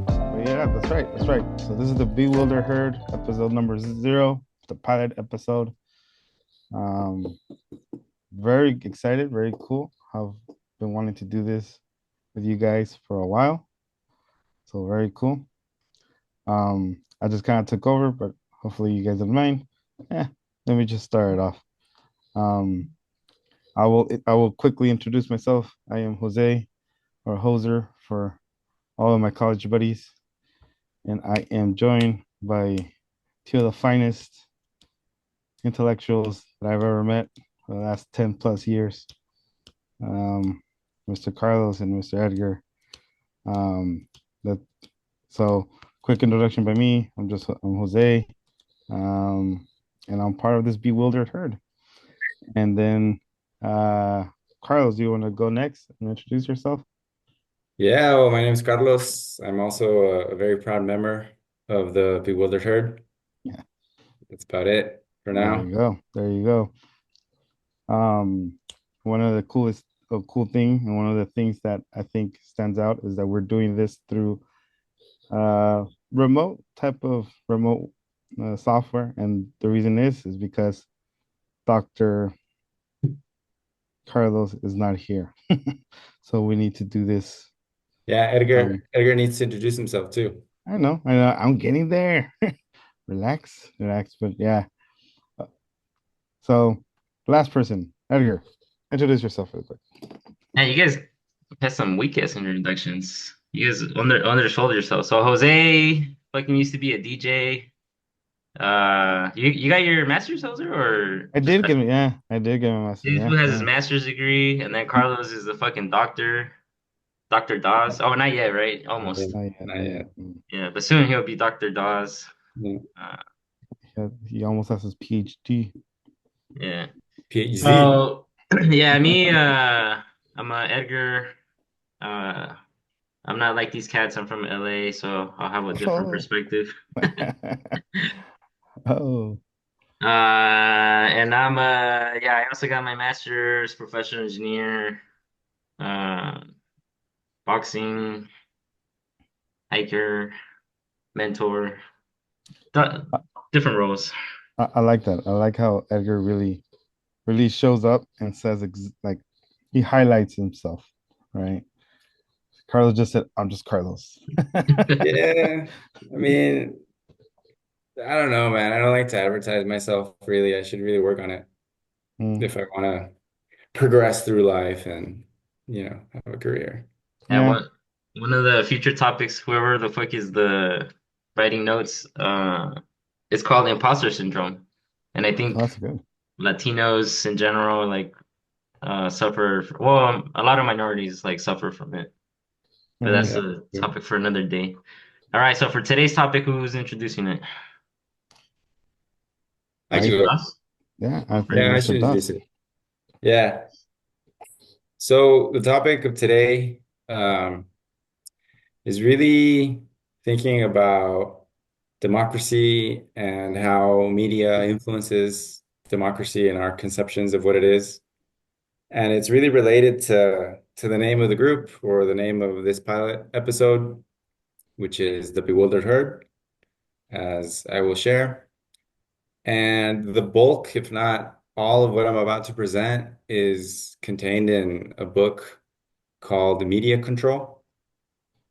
But yeah, that's right. That's right. So this is the Bewildered Herd, episode number 0, the pilot episode. Um, very excited, very cool. I've been wanting to do this with you guys for a while, so very cool. I just kind of took over, but hopefully you guys don't mind. Yeah, let me just start it off. Um, I will quickly introduce myself. I am Jose or Hoser for all of my college buddies, and I am joined by two of the finest intellectuals that I've ever met for the last 10 plus years. Um, Mr. Carlos and Mr. Edgar. Um, that so quick introduction by me. I'm Jose. Um, and I'm part of this bewildered herd. And then Carlos, do you want to go next and introduce yourself? Yeah, well, my name is Carlos. I'm also a very proud member of the Bewildered Herd. Yeah, That's about it for there you now. go. There you go. Um, one of the coolest a cool thing and one of the things that I think stands out is that we're doing this through uh remote type of remote software, and the reason is because Dr. Carlos is not here. So we need to do this. Yeah, um Edgar needs to introduce himself too. I know I'm getting there. Relax, but yeah. Uh, so last person, Edgar, introduce yourself real quick. Yeah, you guys had some weak ass introductions. You guys under the shoulder yourself. So Jose fucking used to be a DJ. You got your master's, Jose, or just I did get my master's. this Yeah, who has his yeah. master's degree, and then Carlos is the fucking doctor, Dr. Dawes. Oh, not yet, right? Yeah, Almost. Not yet, not not yet. yet. Yeah, but soon he'll be Dr. Dawes. Yeah. Uh, He almost has his PhD. yeah. PhD. So yeah, me, I'm Edgar. Uh, I'm not like these cats. I'm from LA, so I'll have a different Oh. perspective. Oh. And yeah, I also got my master's, professional engineer, uh, boxing, hiker, mentor, th different roles. I like that. I like how Edgar really shows up and says like he highlights himself, right? Carlos just said, "I'm just Carlos." Yeah, I mean, I don't know, man. I don't like to advertise myself really. I should really work on it Mm, if I want to progress through life and, have a career. And yeah, one of the future topics, whoever the fuck is the writing notes, it's called imposter syndrome. And I oh, think that's good. Latinos in general suffer, well, a lot of minorities like suffer from it. But Hmm. that's Yeah. a topic for another day. All right, so for today's topic, who's introducing it? I I can go. Us? Yeah, I Go for think it. Yeah, I Mr. should introduce Dust. it. Yeah. So the topic of today, is really thinking about democracy and how media influences democracy and our conceptions of what it is. And it's really related to the name of the group or the name of this pilot episode, which is The Bewildered Herd, as I will share. And the bulk, if not all of what I'm about to present, is contained in a book called Media Control: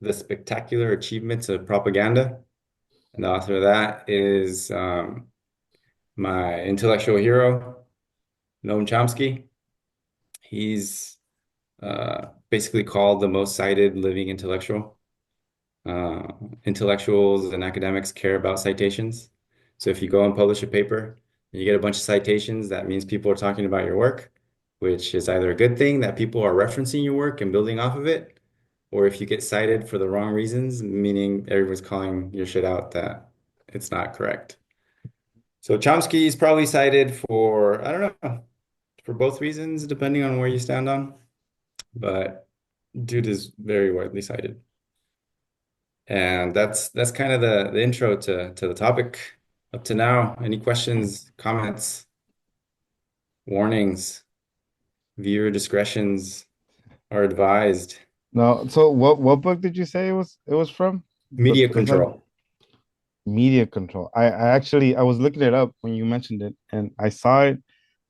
The Spectacular Achievements of Propaganda. And the author of that is my intellectual hero, Noam Chomsky. He's basically called the most cited living intellectual. Uh, Intellectuals and academics care about citations. So if you go and publish a paper and you get a bunch of citations, that means people are talking about your work, which is either a good thing that people are referencing your work and building off of it, or if you get cited for the wrong reasons, meaning everyone's calling your shit out that it's not correct. So Chomsky is probably cited for, I don't know, for both reasons, depending on where you stand on, but dude is very widely cited. And that's kind of the intro to the topic up to now. Any questions, comments, warnings, viewer discretions are advised. No, so what book did you say it was from? Media Does that control. media control? I was looking it up when you mentioned it, and I saw it.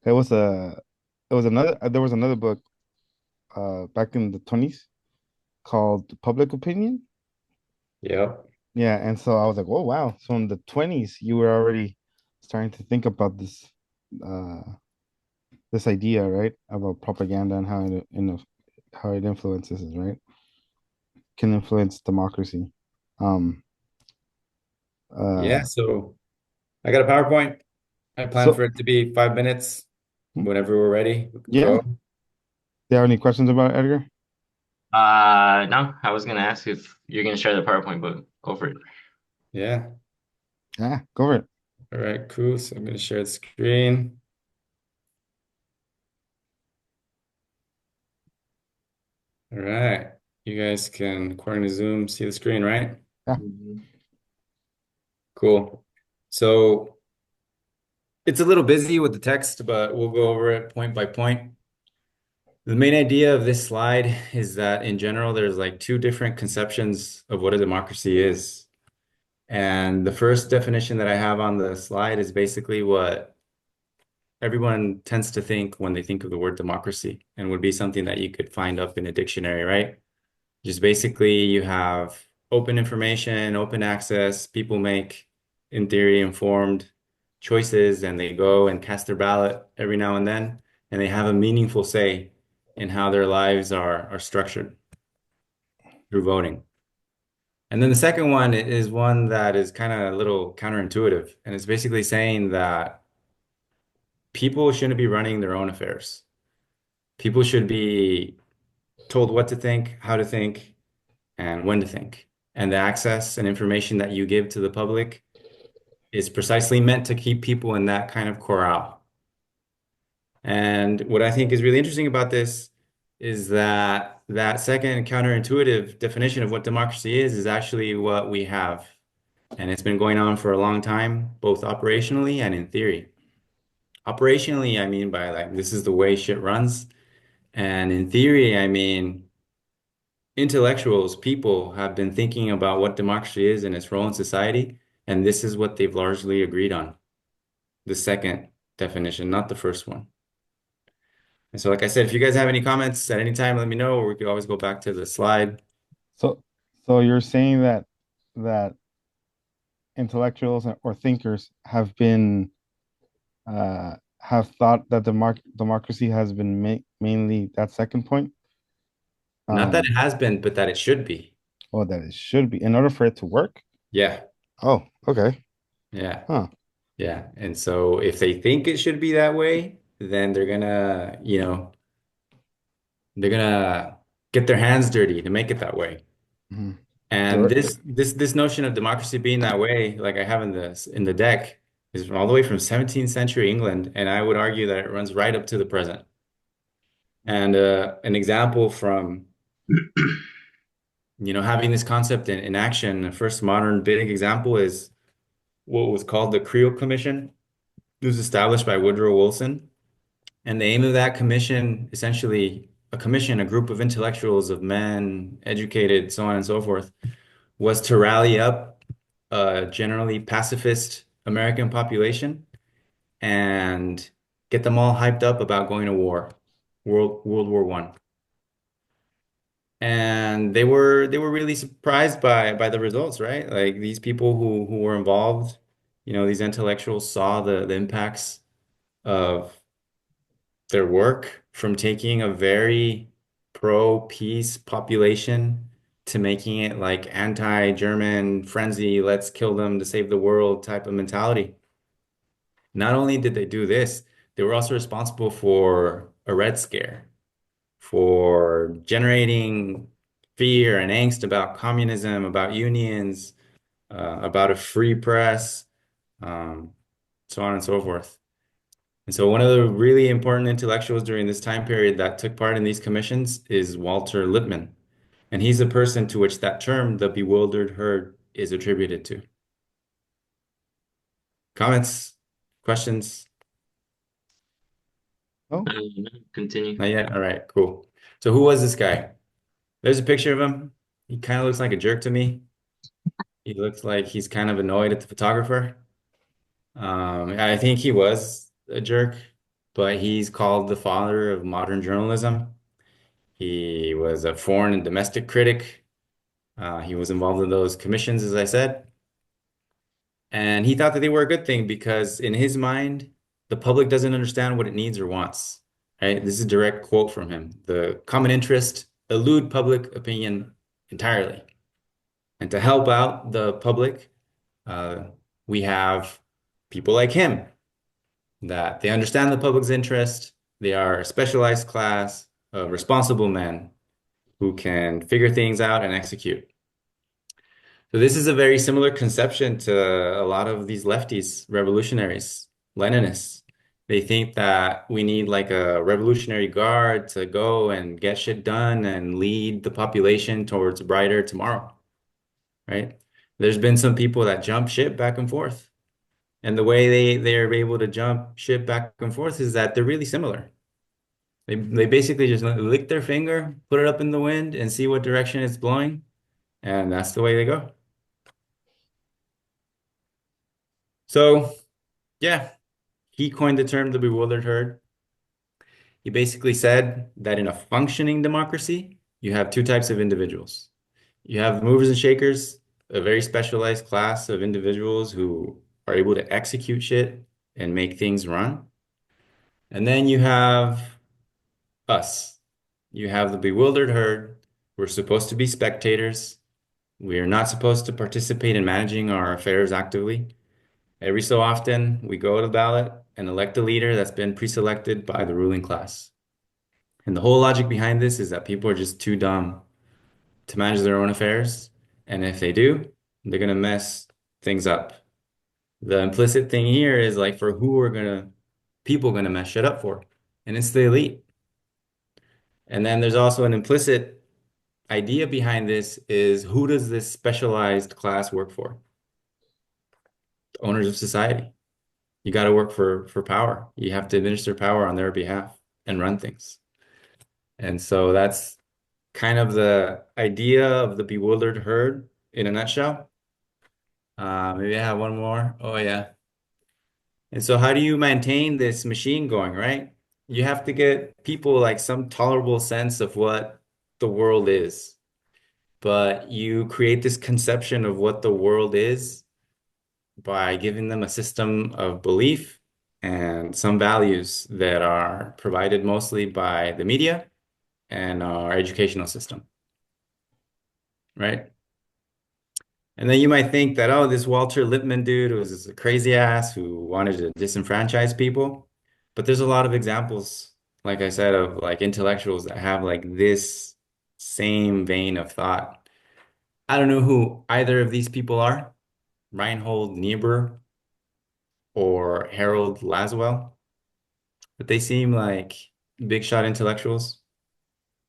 It was a it was another there was another book back in the 20s called Public Opinion. Yep. Yeah, and so I was like, oh wow. So in the 20s, you were already starting to think about uh this idea, right? About propaganda and how it influences us, right? Can influence democracy. Um Yeah, uh so I got a PowerPoint. I plan so for it to be 5 minutes. hmm, Whenever we're ready, we can yeah. go. Do you have any questions about it, Edgar? No, I was gonna ask if you're gonna share the PowerPoint, but go for it. Yeah. Yeah, go for it. All right, cool. So I'm going to share the screen. All right. You guys can, according to Zoom, see the screen, right? Yeah. Mhm. Cool. So it's a little busy with the text, but we'll go over it point by point. The main idea of this slide is that in general, there's like two different conceptions of what a democracy is. And the first definition that I have on the slide is basically what everyone tends to think when they think of the word democracy and would be something that you could find up in a dictionary, right? Just basically you have open information, open access, people make, in theory, informed choices and they go and cast their ballot every now and then, and they have a meaningful say in how their lives are structured through voting. And then the second one is one that is kind of a little counterintuitive, and it's basically saying that people shouldn't be running their own affairs. People should be told what to think, how to think, and when to think. And the access and information that you give to the public is precisely meant to keep people in that kind of corral. And what I think is really interesting about this is that that second counterintuitive definition of what democracy is actually what we have. And it's been going on for a long time, both operationally and in theory. Operationally, I mean by like this is the way shit runs. And in theory, I mean intellectuals, people have been thinking about what democracy is and its role in society, and this is what they've largely agreed on. The second definition, not the first one. And so, like I said, if you guys have any comments at any time, let me know, or we could always go back to the slide. So so you're saying that intellectuals or thinkers have thought that democracy has been mainly that second point. Not that Um, it has been, but that it should be. or that it should be in order for it to work. Yeah, Oh, okay. yeah, Huh. yeah. And so, if they think it should be that way, then they're gonna, they're gonna get their hands dirty to make it that way. Mhm. And Direct. this notion of democracy being that way, like I have in the deck, is all the way from 17th century England, and I would argue that it runs right up to the present. And an example from having this concept in action, the first modern big example is what was called the Creel Commission. It was established by Woodrow Wilson, and the aim of that commission, essentially a commission, a group of intellectuals, of men, educated, so on and so forth, was to rally up a generally pacifist American population and get them all hyped up about going to war, World War One. And they were really surprised by the results, right? Like these people who were involved, these intellectuals saw the impacts of their work from taking a very pro-peace population to making it like anti-German frenzy, let's kill them to save the world type of mentality. Not only did they do this, they were also responsible for a Red Scare, for generating fear and angst about communism, about unions, about a free press, um, so on and so forth. And so one of the really important intellectuals during this time period that took part in these commissions is Walter Lippmann. And he's the person to which that term, the bewildered herd, is attributed to. Comments? Questions? Oh, Continue. Not yet? All right, cool. So who was this guy? There's a picture of him. He kind of looks like a jerk to me. He looks like he's kind of annoyed at the photographer. I think he was a jerk, but he's called the father of modern journalism. He was a foreign and domestic critic. He was involved in those commissions, as I said. And he thought that they were a good thing because in his mind, the public doesn't understand what it needs or wants. Right? This is a direct quote from him. The common interest elude public opinion entirely. And to help out the public, uh, we have people like him that they understand the public's interest. They are a specialized class of responsible men who can figure things out and execute. So this is a very similar conception to a lot of these lefties, revolutionaries, Leninists. They think that we need like a revolutionary guard to go and get shit done and lead the population towards a brighter tomorrow, right? There's been some people that jump ship back and forth. And the way they're able to jump ship back and forth is that they're really similar. They basically just lick their finger, put it up in the wind, and see what direction it's blowing, and that's the way they go. So, yeah, he coined the term the bewildered herd. He basically said that in a functioning democracy, you have two types of individuals. You have movers and shakers, a very specialized class of individuals who are able to execute shit and make things run. And then you have us. You have the bewildered herd. We're supposed to be spectators. We are not supposed to participate in managing our affairs actively. Every so often, we go to the ballot and elect a leader that's been pre-selected by the ruling class. And the whole logic behind this is that people are just too dumb to manage their own affairs. And if they do, they're going to mess things up. The implicit thing here is like for who are people going to mess shit up for? And it's the elite. And then there's also an implicit idea behind this is who does this specialized class work for? The owners of society. You got to work for power. You have to administer power on their behalf and run things. And so that's kind of the idea of the bewildered herd in a nutshell. Maybe I have one more. Oh, yeah. And so how do you maintain this machine going, right? You have to get people like some tolerable sense of what the world is. But you create this conception of what the world is by giving them a system of belief and some values that are provided mostly by the media and our educational system, right? And then you might think that, oh, this Walter Lippmann dude was a crazy ass who wanted to disenfranchise people. But there's a lot of examples, like I said, of like intellectuals that have like this same vein of thought. I don't know who either of these people are, Reinhold Niebuhr or Harold Laswell, but they seem like big shot intellectuals,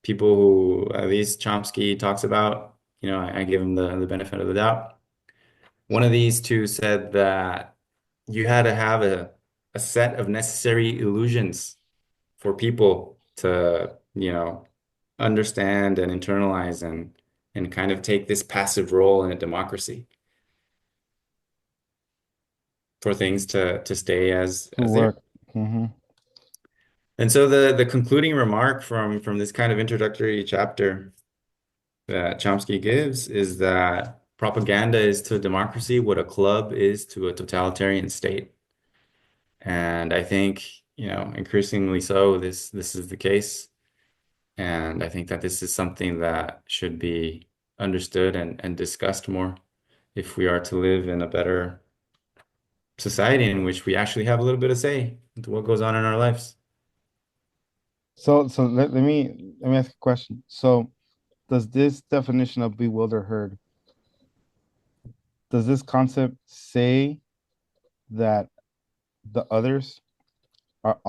people who at least Chomsky talks about. I give him the benefit of the doubt. One of these two said that you had to have a set of necessary illusions for people to, understand and internalize and kind of take this passive role in a democracy for things to stay To as they are. work. Hmm. And so the concluding remark from this kind of introductory chapter that Chomsky gives is that propaganda is to democracy what a club is to a totalitarian state. And I think, increasingly so, this is the case. And I think that this is something that should be understood and discussed more if we are to live in a better society in which we actually have a little bit of say into what goes on in our lives. So let me ask a question. So does this definition of bewilder herd, does this concept say that the others will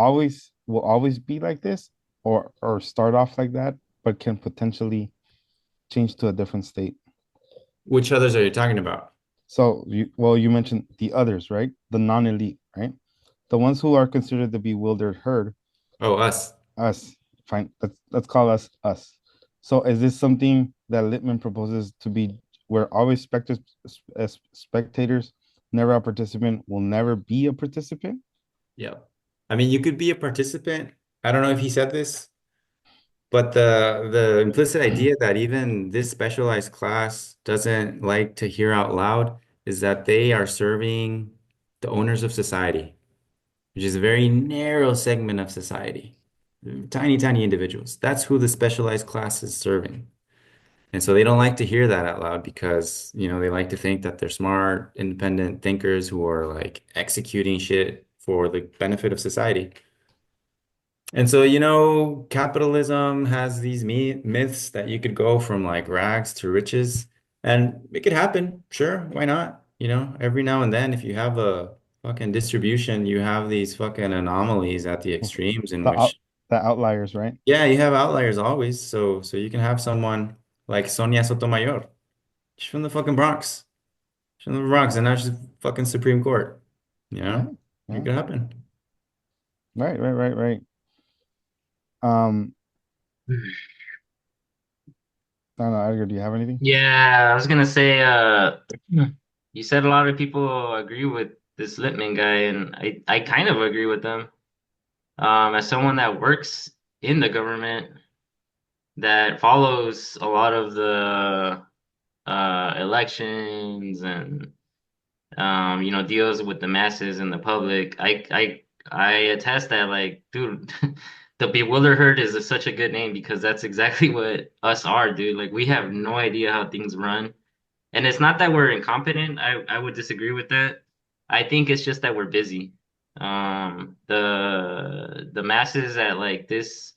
always be like this, or start off like that, but can potentially change to a different state? Which others are you talking about? So you mentioned the others, right? The non-elite, right? The ones who are considered the bewildered herd, Oh, us. us. Fine. Let's call us us. So is this something that Lippmann proposes to be we're always spectators, never a participant, will never be a participant. Yeah. I mean, you could be a participant. I don't know if he said this, but the implicit idea that even this specialized class doesn't like to hear out loud is that they are serving the owners of society, which is a very narrow segment of society. Tiny, tiny individuals. That's who the specialized class is serving. And so they don't like to hear that out loud because, they like to think that they're smart, independent thinkers who are like executing shit for the benefit of society. And so, capitalism has these myths that you could go from like rags to riches, and it could happen. Sure, why not? Every now and then, if you have a fucking distribution, you have these fucking anomalies at the extremes in The out which, the outliers, right? yeah, you have outliers always. So you can have someone like Sonia Sotomayor. She's from the fucking Bronx. She's from the Bronx, and now she's fucking Supreme Court. You Yeah, know, it yeah. could happen. Right, right, right, right. Um, I don't know, Edgar, do you have anything? Yeah, I was gonna say, you said a lot of people agree with this Lippmann guy, and I kind of agree with them. As someone that works in the government that follows a lot of the elections and deals with the masses and the public, I attest that like, dude, the Bewildered Herd is such a good name because that's exactly what us are, dude. Like we have no idea how things run. And it's not that we're incompetent. I would disagree with that. I think it's just that we're busy. The masses at like this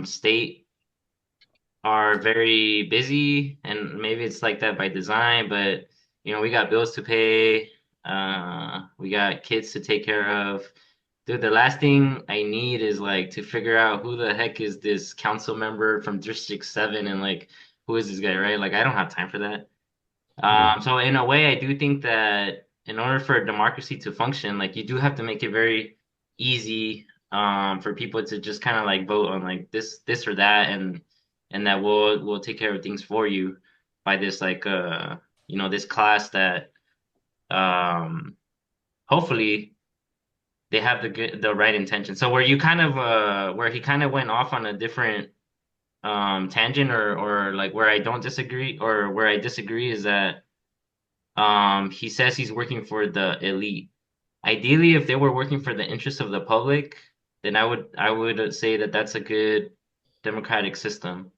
state are very busy, and maybe it's like that by design, but we got bills to pay, we got kids to take care of. Dude, the last thing I need is like to figure out who the heck is this council member from District 7 and like who is this guy, right? Like I don't have time for that. Yeah. So in a way, I do think that in order for a democracy to function, like you do have to make it very easy for people to just kind of like vote on like this or that, and that we'll take care of things for you by this like this class that um hopefully they have the right intention. So where he kind of went off on a different tangent, or like where I don't disagree, or where I disagree, is that he says he's working for the elite. Ideally, if they were working for the interests of the public, then I would say that that's a good democratic system.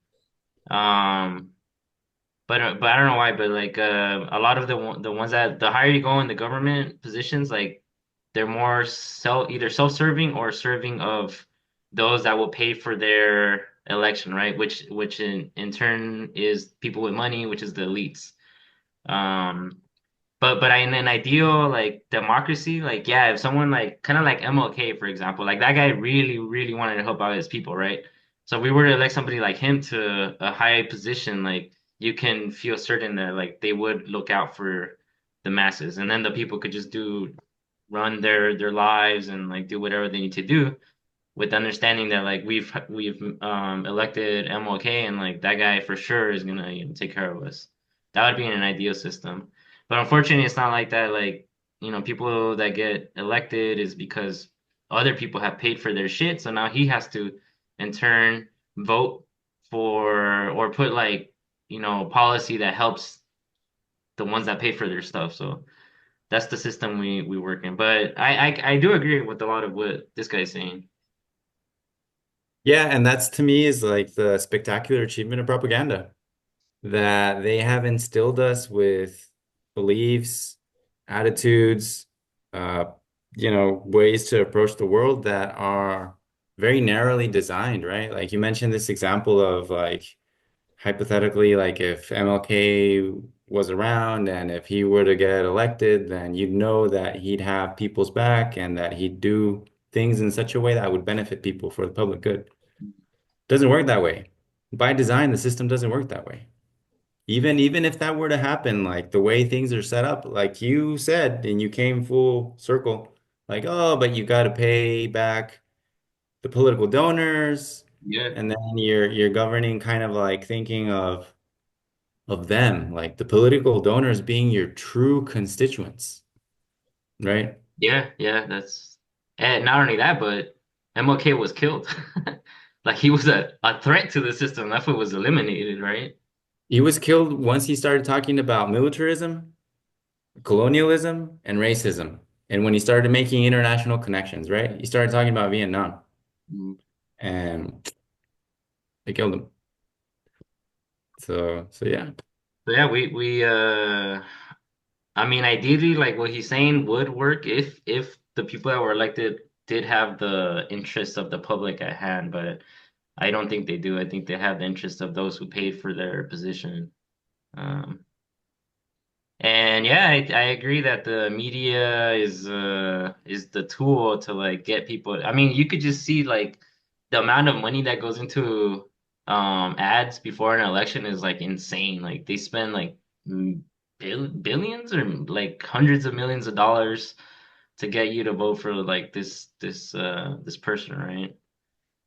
Um, but I don't know why, but like a lot of the ones that the higher you go in the government positions, like they're more either self-serving or serving of those that will pay for their election, right? Which in turn is people with money, which is the elites. Um, but in an ideal like democracy, like yeah, if someone like kind of like MLK, for example, like that guy really, really wanted to help out his people, right? So if we were to elect somebody like him to a high position, like you can feel certain that like they would look out for the masses, and then the people could just run their lives and like do whatever they need to do with understanding that like we've elected MLK, and like that guy for sure is gonna take care of us. That would be in an ideal system. But unfortunately it's not like that. Like, people that get elected is because other people have paid for their shit. So now he has to in turn vote for or put like, policy that helps the ones that pay for their stuff. So that's the system we work in. But I do agree with a lot of what this guy's saying. Yeah, and that's to me is like the spectacular achievement of propaganda that they have instilled us with beliefs, attitudes, uh, ways to approach the world that are very narrowly designed, right? Like you mentioned this example of like hypothetically, like if MLK was around and if he were to get elected, then you'd know that he'd have people's back and that he'd do things in such a way that would benefit people for the public good. Doesn't work that way. By design, the system doesn't work that way. Even if that were to happen, like the way things are set up, like you said, and you came full circle, like, oh, but you got to pay back the political donors, Yeah. and then you're governing kind of like thinking of of them, like the political donors being your true constituents, right? Yeah, yeah, that's and not only that, but MLK was killed. Like he was a threat to the system. That's what was eliminated, right? He was killed once he started talking about militarism, colonialism, and racism. And when he started making international connections, right? He started talking about Vietnam Mm. and they killed him. So yeah. So yeah, we I mean ideally like what he's saying would work if the people that were elected did have the interests of the public at hand, but I don't think they do. I think they have the interest of those who paid for their position. Um, and yeah, I agree that the media is the tool to like get people. I mean, you could just see like the amount of money that goes into ads before an election is like insane. Like they spend like billions or like hundreds of millions of dollars to get you to vote for like this person, right?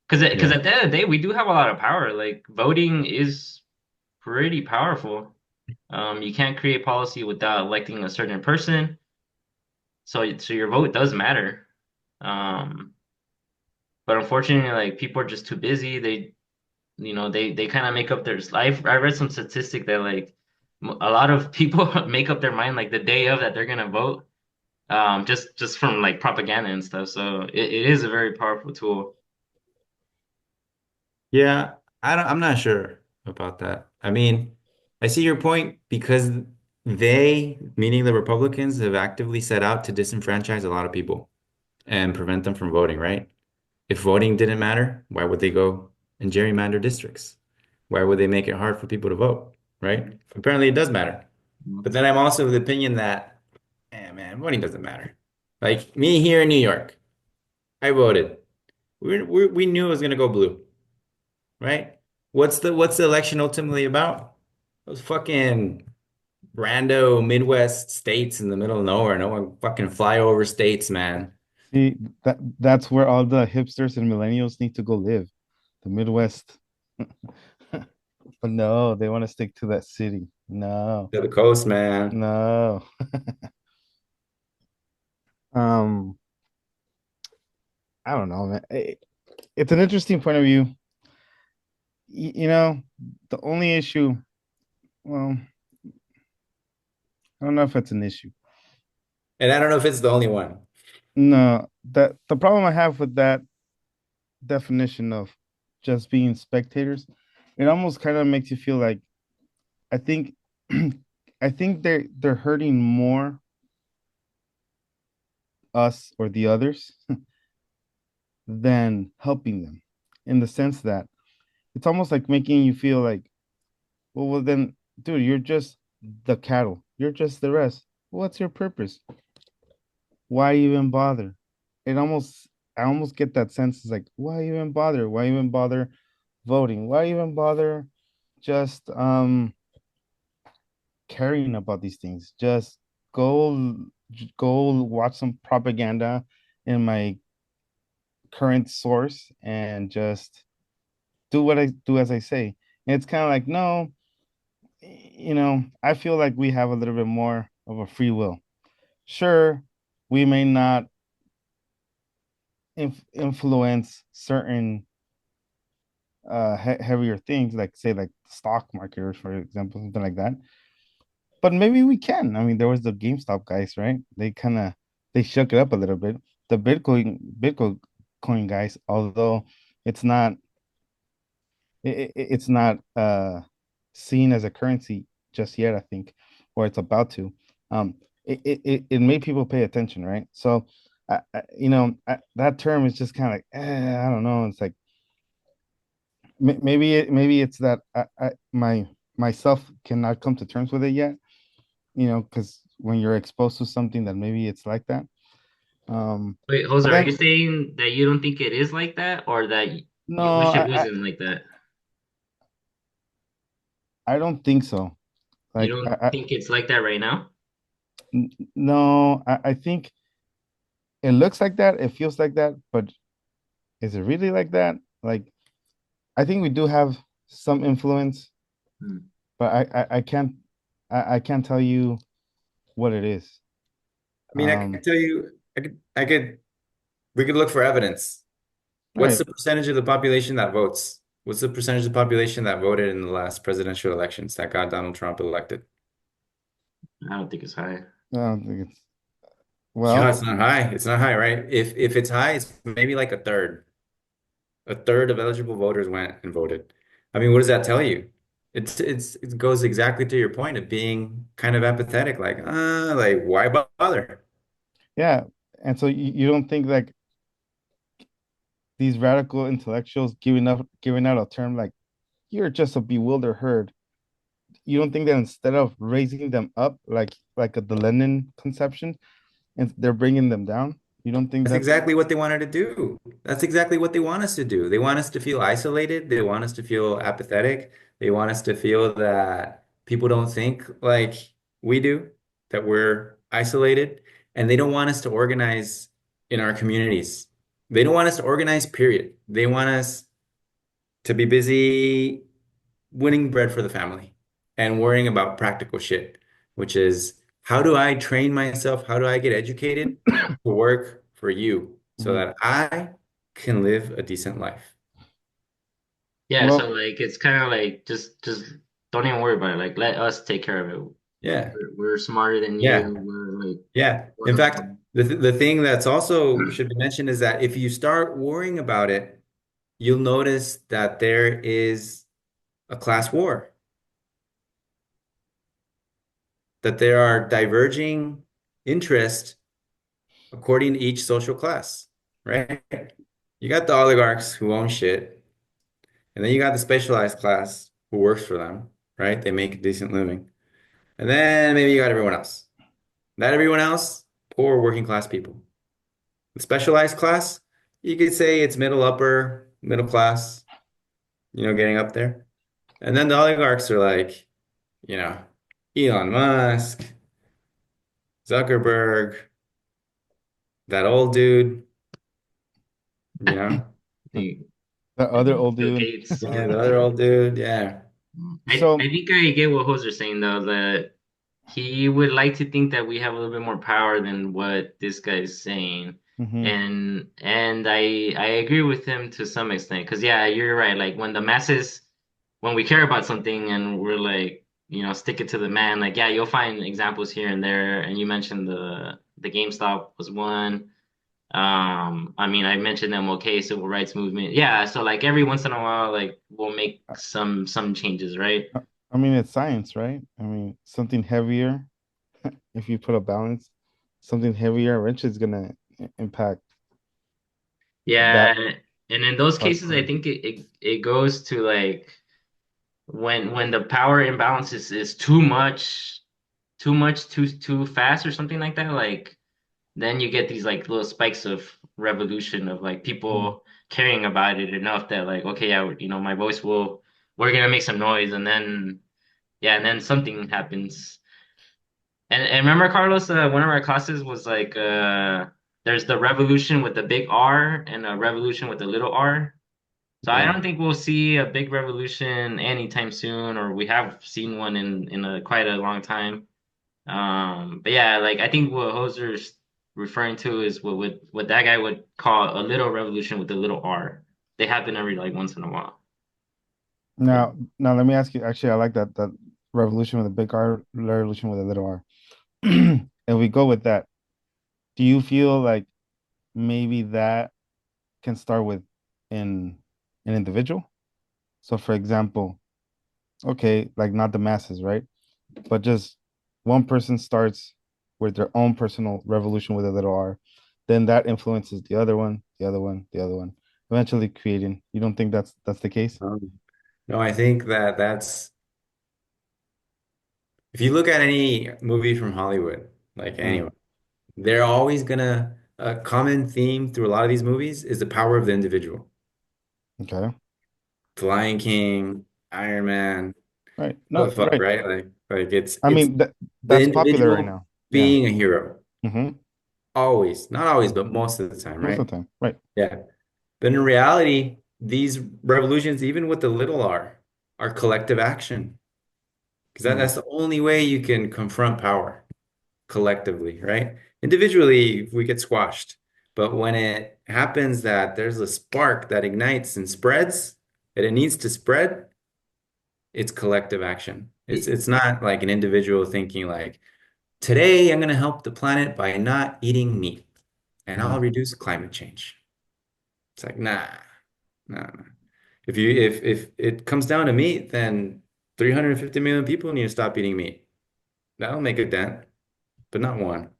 Because Yeah. at the end of the day, we do have a lot of power. Like voting is pretty powerful. You can't create policy without electing a certain person. So your vote does matter. Um, but unfortunately, like people are just too busy. They kind of make up their life. I read some statistic that like a lot of people make up their mind like the day of that they're gonna vote. Just from like propaganda and stuff. So it is a very powerful tool. Yeah, I'm not sure about that. I mean, I see your point because they, meaning the Republicans, have actively set out to disenfranchise a lot of people and prevent them from voting, right? If voting didn't matter, why would they go and gerrymander districts? Why would they make it hard for people to vote, right? Apparently it does matter. But then I'm also of the opinion that, man, voting doesn't matter. Like me here in New York, I voted. We knew it was gonna go blue, right? What's the election ultimately about? Those fucking rando Midwest states in the middle of nowhere. No one fucking flyover states, man. See, that's where all the hipsters and millennials need to go live, the Midwest. But no, they want to stick to that city. No, To the coast, man. no. Um, I don't know, man. It's an interesting point of view. You know, the only issue, well, I don't know if it's an issue. And I don't know if it's the only one. No, that the problem I have with that definition of just being spectators, it almost kind of makes you feel like I think I think they're hurting more us or the others than helping them in the sense that it's almost like making you feel like, well then, dude, you're just the cattle. You're just the rest. What's your purpose? Why even bother? It almost I almost get that sense. It's like, why even bother? Why even bother voting? Why even bother just caring about these things? Just go go watch some propaganda in my current source and just do what I do as I say. And it's kind of like, no, I feel like we have a little bit more of a free will. Sure, we may not influence certain heavier things, like say like stock marketers, for example, something like that. But maybe we can. I mean, there was the GameStop guys, right? They shook it up a little bit. The Bitcoin coin guys, although it's not it's not seen as a currency just yet, I think, or it's about to. It made people pay attention, right? So, that term is just kind of like, I don't know. It's like maybe it's that myself cannot come to terms with it yet, because when you're exposed to something that maybe it's like that. Wait, Jose, But are you then saying that you don't think it is like that, or that you no, wish it wasn't like that? I don't think so. You Like don't think it's like that right now? no, I think it looks like that, it feels like that, but is it really like that? Like I think we do have some influence, Hmm. but I can't tell you what it is. I mean, I can tell you, we could look for evidence. What's Right. the percentage of the population that votes? What's the percentage of the population that voted in the last presidential elections that got Donald Trump elected? I don't think it's high. I don't think it's Yeah, well, it's not high. It's not high, right? If it's high, it's maybe like a third. A third of eligible voters went and voted. I mean, what does that tell you? It goes exactly to your point of being kind of apathetic, like why bother? yeah. And so you don't think like these radical intellectuals giving out a term like you're just a bewildered herd. You don't think that instead of raising them up like the Lenin conception, and they're bringing them down? You don't think That's that's exactly what they wanted to do. That's exactly what they want us to do. They want us to feel isolated. They want us to feel apathetic. They want us to feel that people don't think like we do, that we're isolated, and they don't want us to organize in our communities. They don't want us to organize, period. They want us to be busy winning bread for the family and worrying about practical shit, which is how do I train myself? How do I get educated to work for you so Mhm. that I can live a decent life? Yeah, so Well, like it's kind of like just don't even worry about it. Like let us take care of it. Yeah. We're smarter than Yeah. you. We're like Yeah. In fact, wonderful. the thing that's also should be mentioned is that if you start worrying about it, you'll notice that there is a class war, that there are diverging interests according to each social class, right? You got the oligarchs who own shit, and then you got the specialized class who works for them, right? They make a decent living. And then maybe you got everyone else. Not everyone else, poor working class people. The specialized class, you could say it's middle, upper, middle class, getting up there. And then the oligarchs are like, you know, Elon Musk, Zuckerberg, that old dude, you know, The, the other old Bill dude. Gates. yeah, the other old dude, yeah. I So, think I get what Joser's saying though, that he would like to think that we have a little bit more power than what this guy's saying. mhm. And I agree with him to some extent. Because yeah, you're right. Like when the masses when we care about something and we're like, stick it to the man, like yeah, you'll find examples here and there. And you mentioned the GameStop was one. I mean, I mentioned MLK, civil rights movement. Yeah, so like every once in a while, like we'll make some changes, right? I I mean, it's science, right? I mean, something heavier, if you put a balance, something heavier eventually is gonna impact Yeah, that and in those cases, I hardcore. think it goes to like when the power imbalance is too much, too fast or something like that. Like then you get these like little spikes of revolution of like Mm. people caring about it enough that like okay, yeah, my voice will we're gonna make some noise, and then yeah, and then something happens. And remember, Carlos, one of our classes was like there's the revolution with the big R and a revolution with the little R. So I Yeah. don't think we'll see a big revolution anytime soon, or we have seen one in a quite a long time. But yeah, like I think what Hoser's referring to is what that guy would call a little revolution with a little R. They happen every like once in a while. Yeah. Now let me ask you. Actually, I like that revolution with a big R, revolution with a little R. If we go with that, do you feel like maybe that can start with in an individual? So, for example, okay, like not the masses, right? But just one person starts with their own personal revolution with a little R, then that influences the other one, the other one, the other one, eventually creating. You don't think that's the case? No, I think that's if you look at any movie from Hollywood, like Mm, anyone, they're always gonna a common theme through a lot of these movies is the power of the individual. okay. The Lion King, Iron Man, Right. what No, the fuck, right. right? Like I it's mean the that's popular right individual now. Yeah. being a hero. Hmm. Always, not always, but most of the time, Most of right? the time. Right. Yeah. But in reality, these revolutions, even with the little r, are collective action. because Mm, that's the only way you can confront power collectively, right? Individually, we get squashed. But when it happens that there's a spark that ignites and spreads, and it needs to spread, it's collective action. It's not like an individual thinking like, today I'm gonna help the planet by not eating meat and I'll mm. reduce climate change. It's like, nah, nah. If it comes down to meat, then 350 million people need to stop eating meat. That'll make a dent, but not one.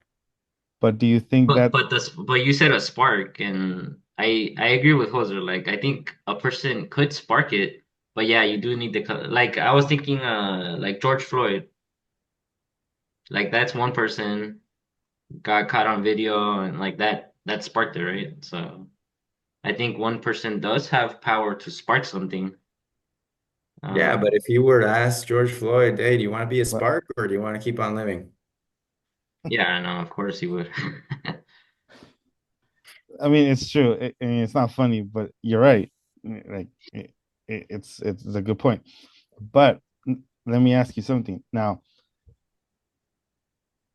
But do you think that, But you said a spark, and I agree with Hoser. Like I think a person could spark it, but yeah, you do need like I was thinking like George Floyd, like that's one person got caught on video and like that sparked it, right? So I think one person does have power to spark something. Yeah, Um but if you were to ask George Floyd, hey, do you want to be a what, spark or do you want to keep on living? yeah, I know, of course he would. I mean, it's true. I mean, it's not funny, but you're right. Like, it's a good point. But let me ask you something. Now,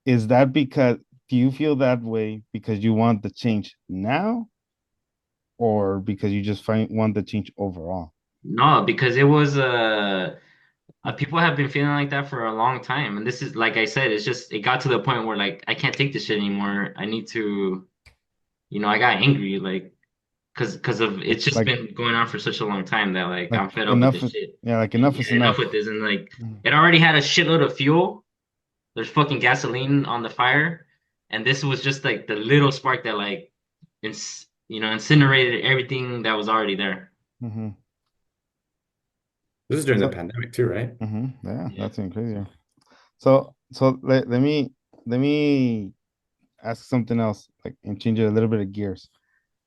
is that because, do you feel that way because you want the change now, or because you just want the change overall? No, because it was people have been feeling like that for a long time, and this is like I said, it's just it got to the point where like I can't take this shit anymore. I need to, I got angry like because of Like, it's just like, been going on for such a long time that like like I'm fed up with enough. this shit. Yeah, like enough is Yeah, enough enough. with this, and like Mhm. it already had a shitload of fuel. There's fucking gasoline on the fire, and this was just like the little spark that like incinerated everything that was already there. Mhm. This is during the So, pandemic too, right? yeah, Yeah. that's even crazier. So let me ask something else, like, and change it a little bit of gears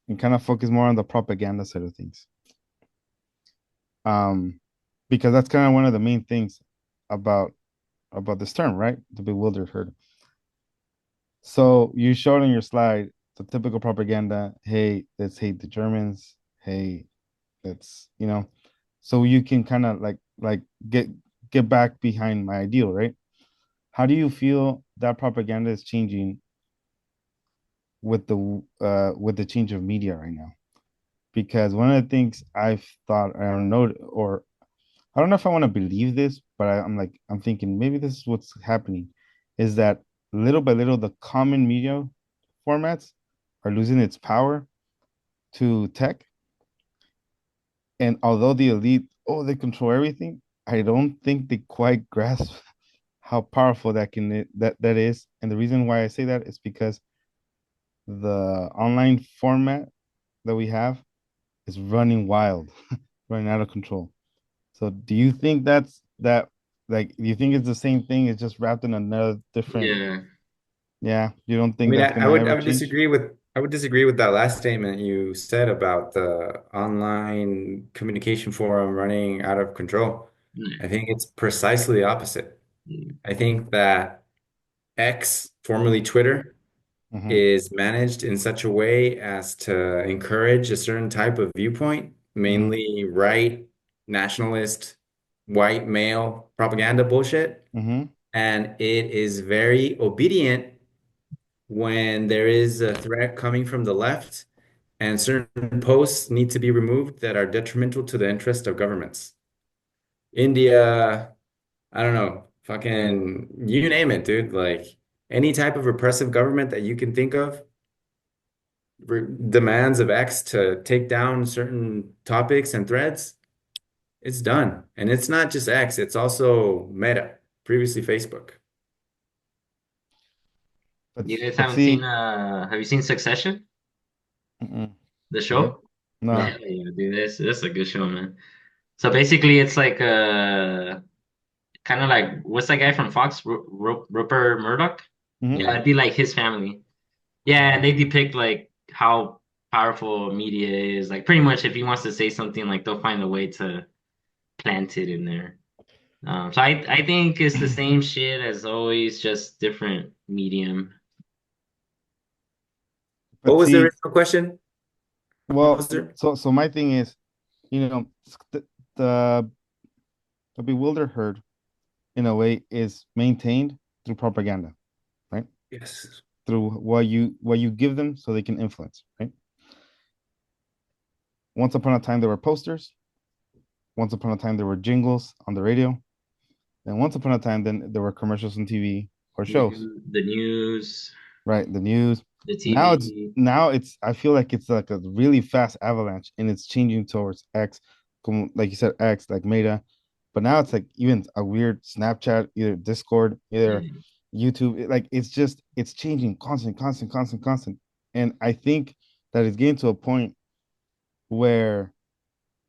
and kind of focus more on the propaganda side of things. Um, because that's kind of one of the main things about this term, right? The bewildered herd. So you showed on your slide the typical propaganda. Hey, let's hate the Germans. Hey, let's, so you can kind of like get back behind my ideal, right? How do you feel that propaganda is changing with the change of media right now? Because one of the things I've thought, I don't know, or I don't know if I want to believe this, but I'm thinking maybe this is what's happening, is that little by little the common media formats are losing its power to tech. And although the elite, oh, they control everything, I don't think they quite grasp how powerful that is. And the reason why I say that is because the online format that we have is running wild, running out of control. So do you think do you think it's the same thing? It's just wrapped in another different, Yeah. yeah, you don't I think mean, that's I gonna would ever change? I would disagree with that last statement you said about the online communication forum running out of control. I think it's precisely the opposite. I think that X, formerly Twitter, Mm-hmm, is managed in such a way as to encourage a certain type of viewpoint, mm-hmm, mainly right, nationalist, white male propaganda bullshit. mm-hmm, And it is very obedient when there is a threat coming from the left and certain posts need to be removed that are detrimental to the interest of governments. India, I don't know, fucking you name it, dude. Like any type of repressive government that you can think of demands of X to take down certain topics and threads, it's done. And it's not just X, it's also Meta, previously Facebook. but You guys but haven't seen see, have you seen Succession? mm-mm, The right? show? No. Yeah, yeah, dude, this is a good show, man. So basically it's like kind of like what's that guy from Fox? Rupert Murdoch? Mm-hmm, Yeah, Yeah. it'd be like his family. Yeah, and they depict like how powerful media is. Like pretty much if he wants to say something, like they'll find a way to plant it in there. So I think it's the same shit as always, just different medium. What but was the see, original question, well, Hoser? so my thing is, you know, the the bewildered herd, in a way is maintained through propaganda, right? Yes. Through what you give them so they can influence, right? Once upon a time there were posters, once upon a time there were jingles on the radio, and once upon a time then there were commercials on TV or shows, The news, right? The news. the Now it's TV. now it's I feel like it's like a really fast avalanche and it's changing towards X, like you said, X, like Meta. But now it's like even a weird Snapchat, either Discord, either Yeah. YouTube. Like it's just it's changing constant, constant, constant, constant. And I think that it's getting to a point where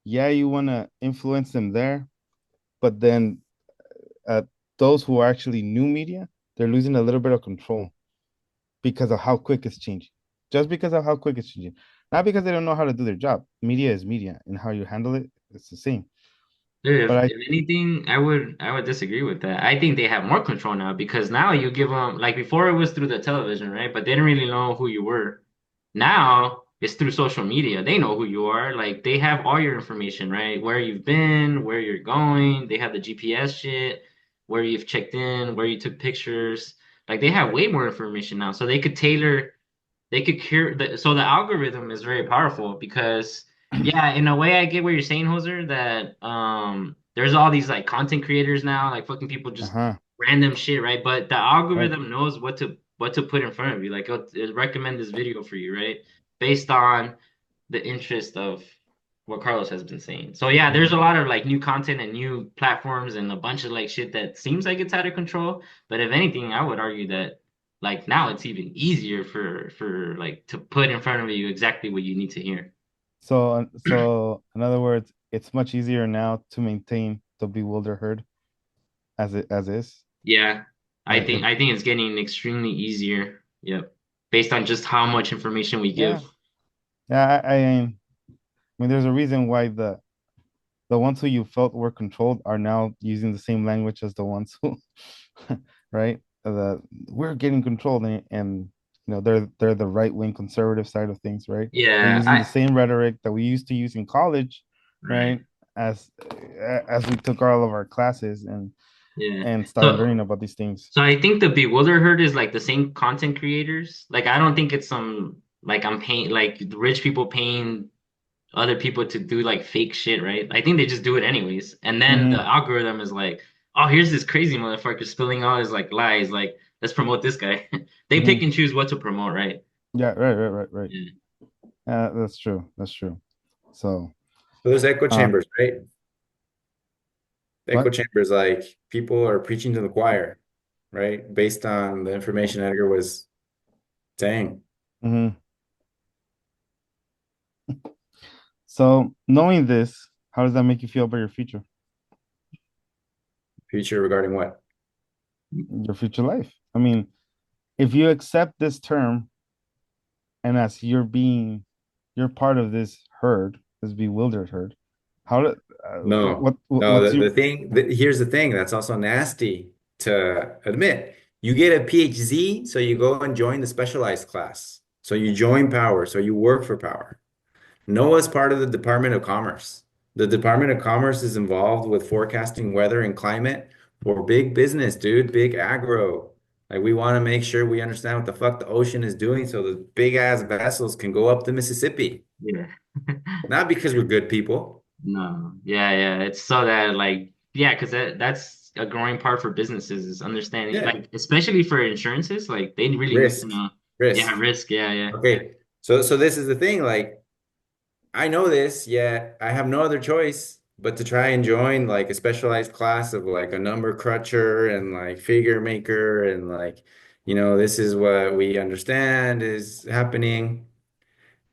yeah, you want to influence them there, but then uh, those who are actually new media, they're losing a little bit of control because of how quick it's changing. Just because of how quick it's changing. Not because they don't know how to do their job. Media is media, and how you handle it, it's the same. Dude, But I, if anything, I would disagree with that. I think they have more control now because now you give them like before it was through the television, right? But they didn't really know who you were. Now it's through social media. They know who you are. Like they have all your information, right? Where you've been, where you're going. They have the GPS shit, where you've checked in, where you took pictures. Like they have way more information now, so they could tailor they could cure so the algorithm is very powerful because yeah, in a way I get what you're saying, Hoser, that there's all these like content creators now, like fucking people just uh-huh, random shit, right? But the right. algorithm knows what to put in front of you. Like it'll recommend this video for you, right? Based on the interest of what Carlos has been saying. So yeah, there's Mhm. a lot of like new content and new platforms and a bunch of like shit that seems like it's out of control. But if anything, I would argue that like now it's even easier for like to put in front of you exactly what you need to hear. So in other words, it's much easier now to maintain the bewildered herd as is. Yeah. I Right. think I think it's getting extremely easier. Yep. Based on just how much information we Yeah. give. Yeah. I mean, there's a reason why the ones who you felt were controlled are now using the same language as the ones who, right? We're getting controlled, and they're the right wing conservative side of things, right? They're Yeah, using the same rhetoric that we used to use in college, right. right? As as we took all of our classes Yeah. and started So learning about these things. So I think the Bewildered Herd is like the same content creators. Like I don't think it's some like I'm paying like rich people paying other people to do like fake shit, right? I think they just do it anyways. And then the Hmm. algorithm is like, oh, here's this crazy motherfucker spilling all his like lies. Like, let's promote this guy. They pick Hmm. and choose what to promote, right? Yeah, right, right, right, right. Yeah. That's true. That's true. So, So there's echo uh, chambers, right? The echo what? chambers, like people are preaching to the choir, right? Based on the information Edgar was saying. Hmm. So, knowing this, how does that make you feel about your future? Future regarding what? Your future life. I mean, if you accept this term and as you're part of this herd, this bewildered herd, how do No, no, what's your here's the thing that's also nasty to admit. You get a PhD, so you go and join the specialized class. So you join power, so you work for power. Noah's part of the Department of Commerce. The Department of Commerce is involved with forecasting weather and climate for big business, dude, big agro. Like we want to make sure we understand what the fuck the ocean is doing so the big ass vessels can go up the Mississippi. Yeah. Not because we're good people. No. Yeah, yeah. It's so that like yeah, because that's a growing part for businesses is understanding Yeah. like especially for insurances, like they really need to Risk. know. Yeah, Risk. risk. Yeah, yeah. Okay. So this is the thing, like I know this, yet I have no other choice but to try and join like a specialized class of like a number crutcher and like figure maker and like, this is what we understand is happening.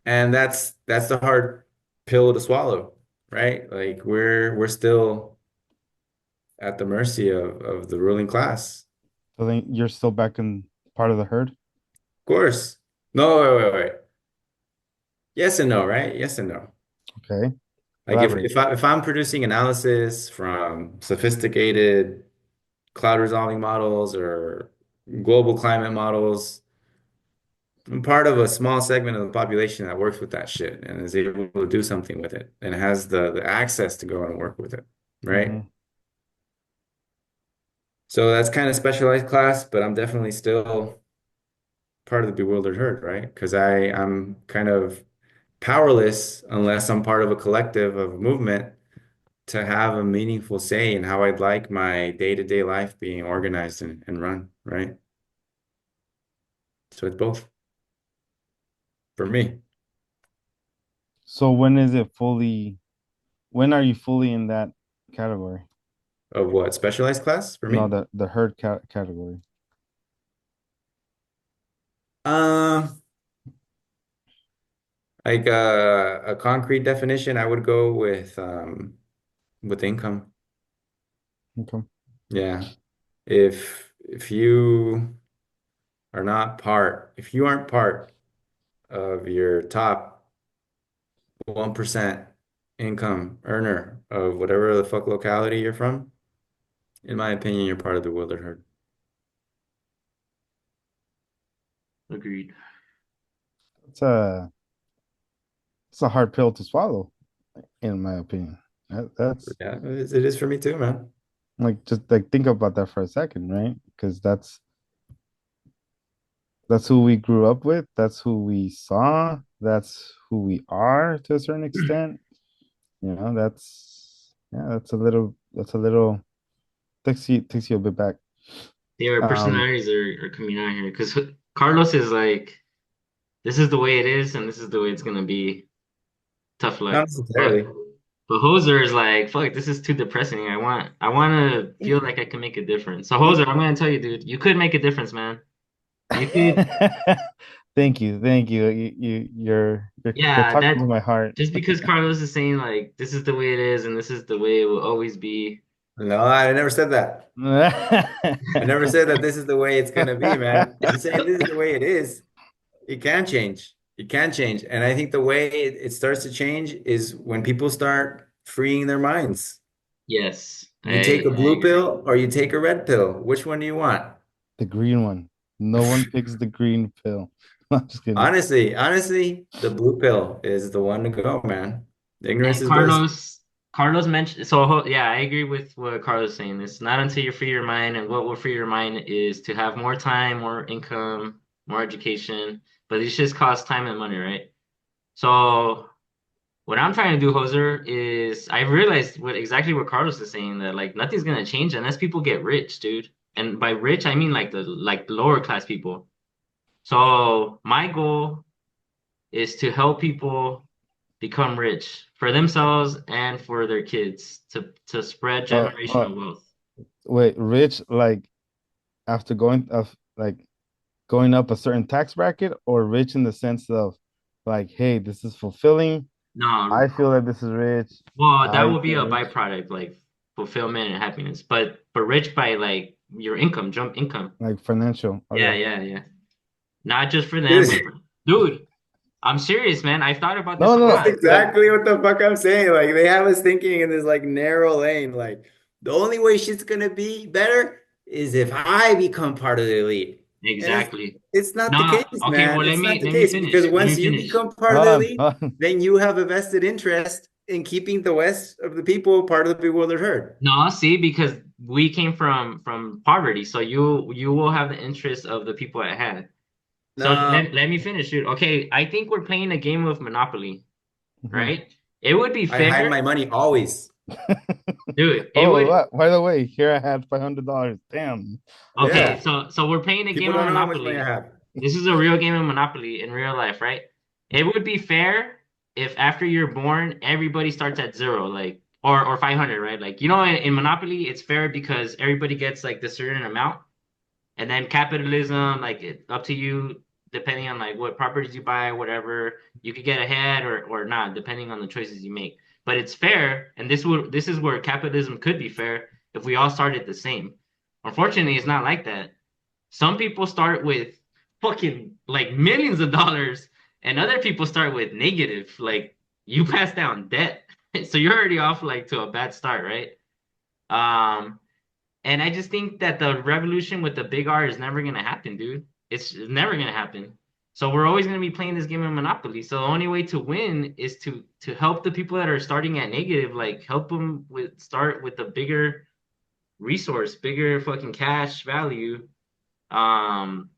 And that's the hard pill to swallow, right? Like we're still at the mercy of the ruling class. so then you're still back in part of the herd? Of course. No, wait. Yes and no, right? Yes and no. Okay, Like if elaborate. if I if I'm producing analysis from sophisticated cloud resolving models or global climate models, I'm part of a small segment of the population that works with that shit and is able to do something with it and has the access to go and work with it, right? Hmm. So that's kind of specialized class, but I'm definitely still part of the bewildered herd, right? Because I'm kind of powerless unless I'm part of a collective of a movement to have a meaningful say in how I'd like my day-to-day life being organized and run, right? So it's both for me. So when are you fully in that category? Of what? Specialized class for No, me? the herd category. Um, like a concrete definition, I would go with income. Okay. Yeah. If you are not part, if you aren't part of your top 1% income earner of whatever the fuck locality you're from, in my opinion, you're part of the wildered herd. Agreed. It's a hard pill to swallow, in my opinion. That's Yeah, it is for me too, man. like just like think about that for a second, right? Because that's who we grew up with, that's who we saw, that's who we are to a certain extent. That's yeah, that's a little takes you a bit back. Yeah, our Um, personalities are coming out here because Carlos is like, this is the way it is, and this is the way it's gonna be. Tough luck. Not But necessarily. but Hoser is like, fuck, this is too depressing. I want to feel like I can make a difference. So He- Hoser, I'm gonna tell you, dude, you could make a difference, man. You could, thank you. You're yeah. talking That to my heart. just because Carlos is saying like, this is the way it is, and this is the way it will always be. No, I never said that. I never said that this is the way it's gonna be, man. I'm saying this is the way it is. It can change. It can change. And I think the way it starts to change is when people start freeing their minds. Yes, You take a I blue agree. pill or you take a red pill. Which one do you want? The green one. No one picks the green pill. I'm just kidding. Honestly, the blue pill is the one to go, man. Ignorance And is bliss. Carlos mentioned, so yeah, I agree with what Carlos is saying. It's not until you free your mind, and what will free your mind is to have more time, more income, more education. But these just cost time and money, right? So what I'm trying to do, Hoser, is I realized exactly what Carlos is saying, that like nothing's gonna change unless people get rich, dude. And by rich, I mean like the lower class people. So my goal is to help people become rich for themselves and for their kids to spread Uh, uh, generational wealth. wait, rich like after going up a certain tax bracket, or rich in the sense of like, hey, this is fulfilling. No, I feel that this is rich. well, that I will be feel a rich. byproduct, like fulfillment and happiness. But rich by like your income, jump income. Like financial. Yeah, Okay. yeah, yeah. Not just for them, but This for, dude, I'm serious, man. I've thought about this No, a no, That's lot. no. But exactly what the fuck I'm saying. Like they have us thinking in this like narrow lane. Like the only way shit's gonna be better is if I become part of the elite. And Exactly. it's not the No, case, okay, man. well It's not the let me case because finish. Let me once you finish. become part of hold the on, elite, hold on. then you have a vested interest in keeping the rest of the people part of the bewildered herd. No, see, because we came from poverty, so you will have the interest of the people at hand. So No, let me finish, dude. Okay, I think we're playing a game of Monopoly, Mhm. right? It would be I hide fair, my money always. dude. It Oh, would. by the way, here I had $500. Damn. Okay, Yeah. so we're playing a People game of don't know how much money I Monopoly. have. This is a real game of Monopoly in real life, right? It would be fair if after you're born, everybody starts at zero, like or 500, right? Like in Monopoly, it's fair because everybody gets like the certain amount. And then capitalism, like up to you, depending on like what properties you buy, whatever, you could get ahead or not, depending on the choices you make. But it's fair, and this is where capitalism could be fair if we all started the same. Unfortunately, it's not like that. Some people start with fucking like millions of dollars, and other people start with negative. Like you pass down debt, so you're already off like to a bad start, right? Um, and I just think that the revolution with the big R is never gonna happen, dude. It's never gonna happen. So we're always gonna be playing this game of Monopoly. So the only way to win is to help the people that are starting at negative, like help them with start with the bigger. resource, bigger fucking cash value, um,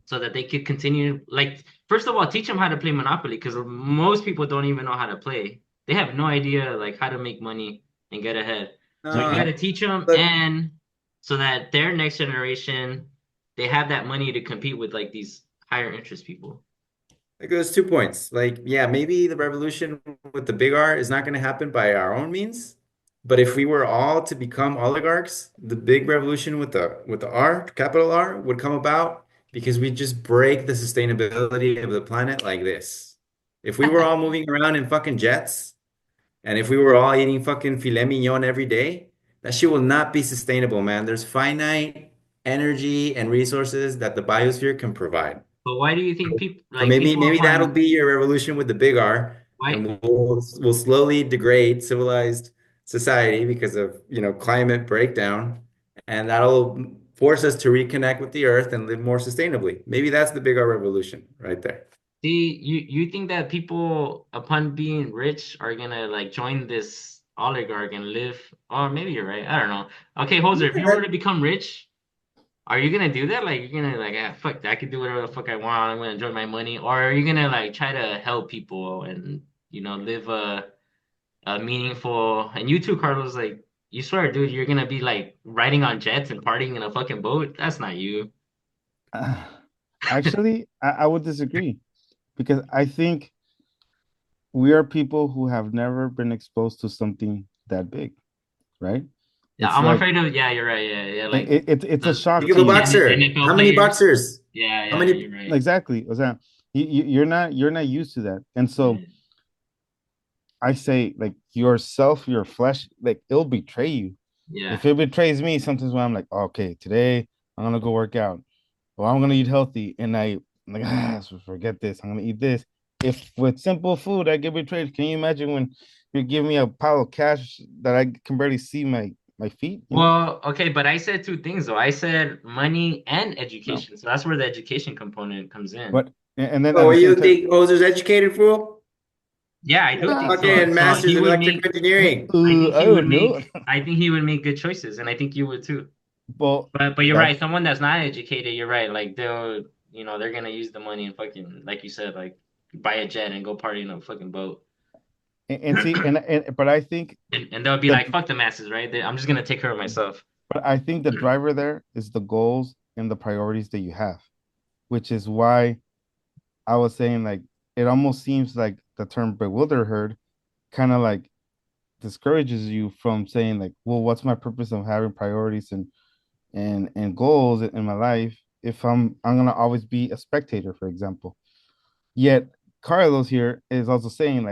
so that they could continue. Like, first of all, teach them how to play Monopoly because most people don't even know how to play. They have no idea like how to make money and get ahead. So you got Uh, to teach them, but and so that their next generation, they have that money to compete with like these higher interest people. it goes 2 points. Like, yeah, maybe the revolution with the big R is not going to happen by our own means, but if we were all to become oligarchs, the big revolution with the R, capital R, would come about because we just break the sustainability of the planet like this. If we were all moving around in fucking jets, and if we were all eating fucking filet mignon every day, that shit will not be sustainable, man. There's finite energy and resources that the biosphere can provide. But why do you think So people maybe that'll upon be your revolution with the big R, and why we'll slowly degrade civilized society because of, climate breakdown, and that'll force us to reconnect with the earth and live more sustainably. Maybe that's the big R revolution right there. see you think that people upon being rich are gonna like join this oligarch and live? Or maybe you're right. I don't know. Okay, Hoser, if you were to Yeah, become rich, are you gonna do that? Like you're gonna like, ah, fuck that, I can do whatever the fuck I want. I'm gonna enjoy my money, or are you gonna like try to help people and live a meaningful? And you too, Carlos. Like you swear, dude, you're gonna be like riding on jets and partying in a fucking boat. That's not you. Actually, I would disagree because I think we are people who have never been exposed to something that big, right? Yeah, It's I'm like afraid of. Yeah, you're right. Yeah, yeah. Like it's a shock think of to a you. boxer. NFL How many players. boxers? Yeah, How yeah, many? you're right. Exactly. O sea, you're not used to that, and so Yeah, I say like yourself, your flesh, like it'll betray you. yeah. If it betrays me, sometimes when I'm like, okay, today I'm gonna go work out, or I'm gonna eat healthy, and I'm like, so forget this, I'm gonna eat this. If with simple food I get betrayed, can you imagine when you give me a pile of cash that I can barely see my feet? Well, okay, but I said two things though. I said money and No, education. So that's where the education component comes in. but and then at Oh, the same you time, think Oser's educated, fool? Yeah, I do think so. Fucking So masters he in would electrical make engineering. I don't know. I think he would make good choices, and I think you would too. Well, But you're right. that's Someone that's not educated, you're right. Like they're gonna use the money and fucking, like you said, like buy a jet and go party in a fucking boat. and see and but I think And they'll be the like, fuck the masses, right? I'm just gonna take care of myself. but I think the driver there is the goals and the priorities that you have, which is why I was saying like it almost seems like the term bewildered herd kind of like discourages you from saying like, well, what's my purpose of having priorities and goals in my life if I'm gonna always be a spectator, for example. Yet Carlos here is also saying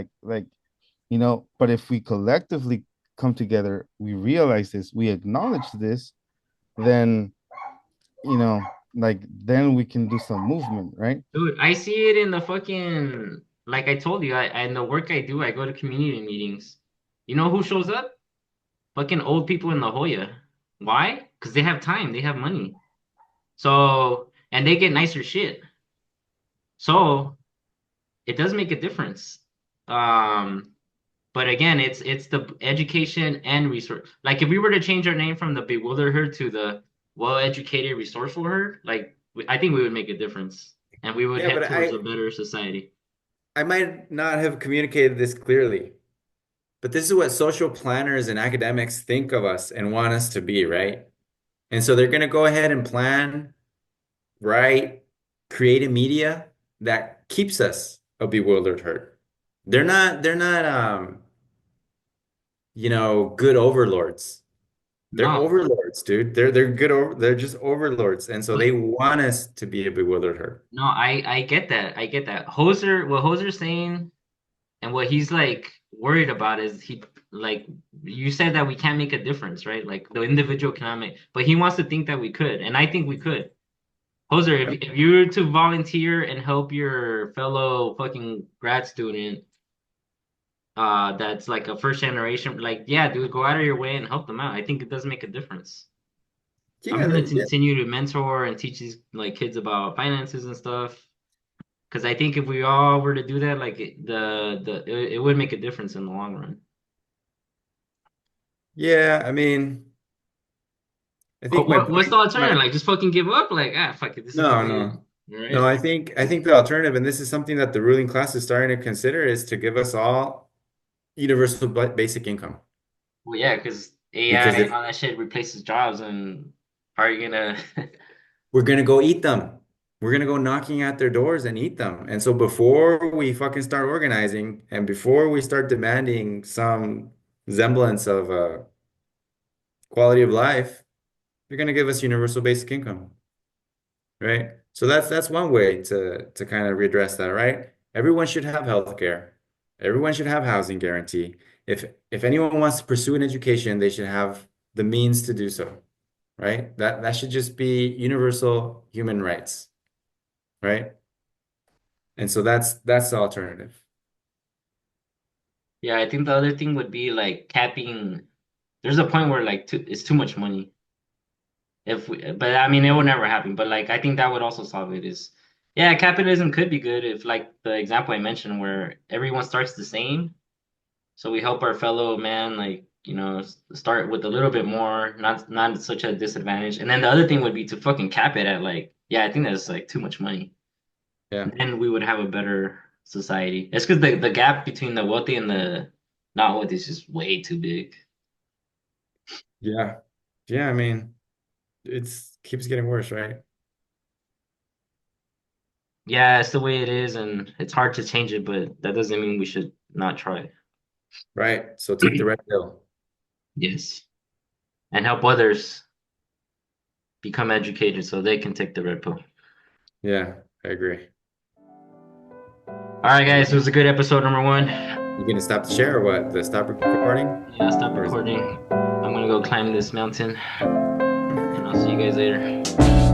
but if we collectively come together, we realize this, we acknowledge this, then you know, then we can do some movement, right? Dude, I see it in the fucking, like I told you, in the work I do, I go to community meetings. You know who shows up? Fucking old people in La Jolla. Why? Because they have time, they have money. So, and they get nicer shit. So it does make a difference. Um, but again, it's the education and resource. Like if we were to change our name from the Bewildered Herd to the Well-Educated Resourceful Herd, like I think we would make a difference, and we would Yeah, head but towards a better society. I might not have communicated this clearly, but this is what social planners and academics think of us and want us to be, right? And so they're going to go ahead and plan, write, create a media that keeps us a bewildered herd. They're not good overlords. They're No, overlords, dude. They're just overlords. And so but they want us to be a bewildered herd. no, I get that. I get that. What Hoser's saying and what he's like worried about is he like you said that we can't make a difference, right? Like the individual cannot make, but he wants to think that we could, and I think we could. Hoser, if you were to volunteer and help your fellow fucking grad student, that's like a first generation, like yeah, dude, go out of your way and help them out. I think it does make a difference. I'm Yeah, gonna yeah. continue to mentor and teach these like kids about finances and stuff. Because I think if we all were to do that, like it would make a difference in the long run. Yeah, I mean. I think my What's the point, alternative? Like, just fucking give up? Like, fuck it, this is no, what it is. no, All no. right. I think the alternative, and this is something that the ruling class is starting to consider, is to give us all universal basic income. Well, yeah, because AI Because and if all that shit replaces jobs, and how are you gonna? we're gonna go eat them, we're gonna go knocking at their doors and eat them. And so before we fucking start organizing and before we start demanding some semblance of quality of life, you're gonna give us universal basic income, right? So that's one way to kind of readdress that, right? Everyone should have health care. Everyone should have housing guarantee. If anyone wants to pursue an education, they should have the means to do so, right? That should just be universal human rights, right? And so that's the alternative. Yeah, I think the other thing would be like capping. There's a point where like it's too much money. If we, but I mean, it will never happen. But like, I think that would also solve it. Is yeah, capitalism could be good if like the example I mentioned, where everyone starts the same. So we help our fellow man, like, start with a little bit more, not such a disadvantage. And then the other thing would be to fucking cap it at like, yeah, I think that's like too much money. Yeah. Then we would have a better society. It's because the gap between the wealthy and the not wealthy is just way too big. Yeah. Yeah, I mean, it's keeps getting worse, right? Yeah, it's the way it is, and it's hard to change it, but that doesn't mean we should not try. Right. So take the red pill. Yes. And help others become educated so they can take the red pill. Yeah, I agree. All right, guys, it was a good episode number one. You gonna stop the share or what? The stop recording? Yeah, stop Or is it? recording. I'm gonna go climb this mountain, and I'll see you guys later.